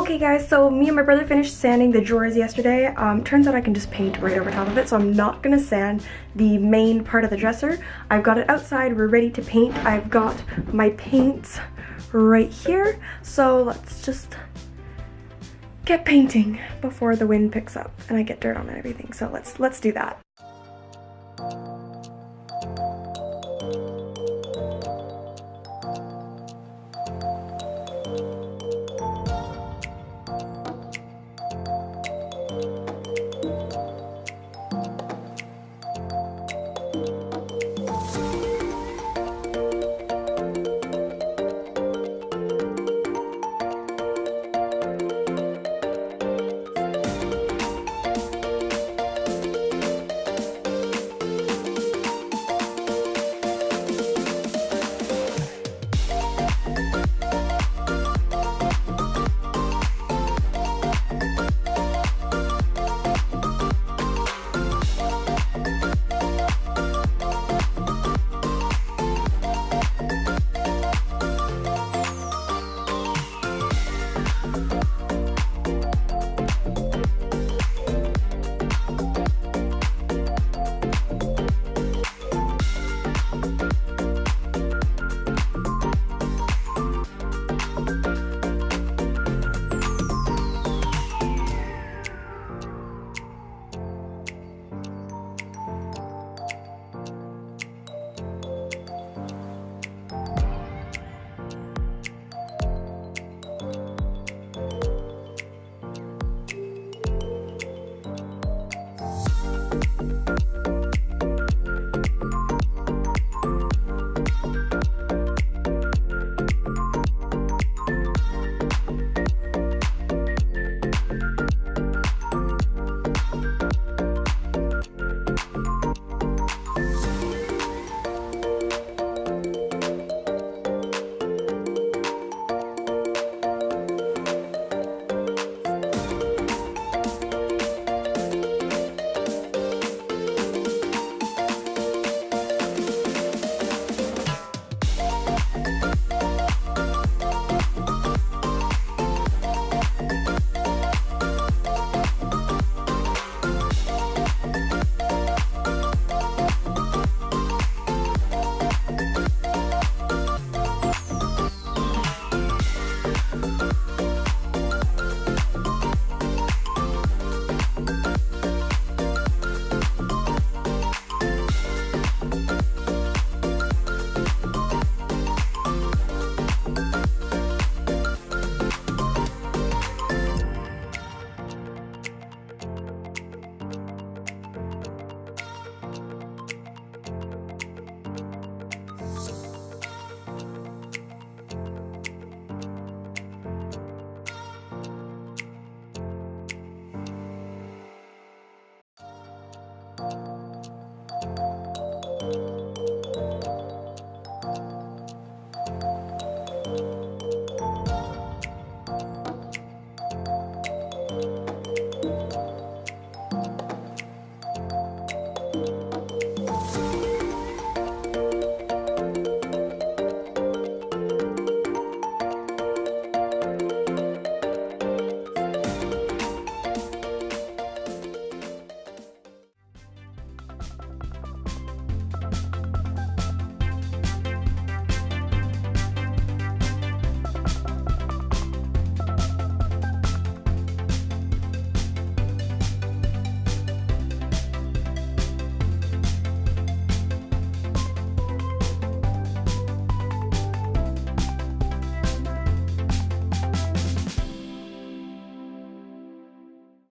Okay guys, so me and my brother finished sanding the drawers yesterday. Turns out I can just paint right over top of it, so I'm not gonna sand the main part of the dresser. I've got it outside, we're ready to paint. I've got my paints right here, so let's just get painting before the wind picks up and I get dirt on everything. So let's do that.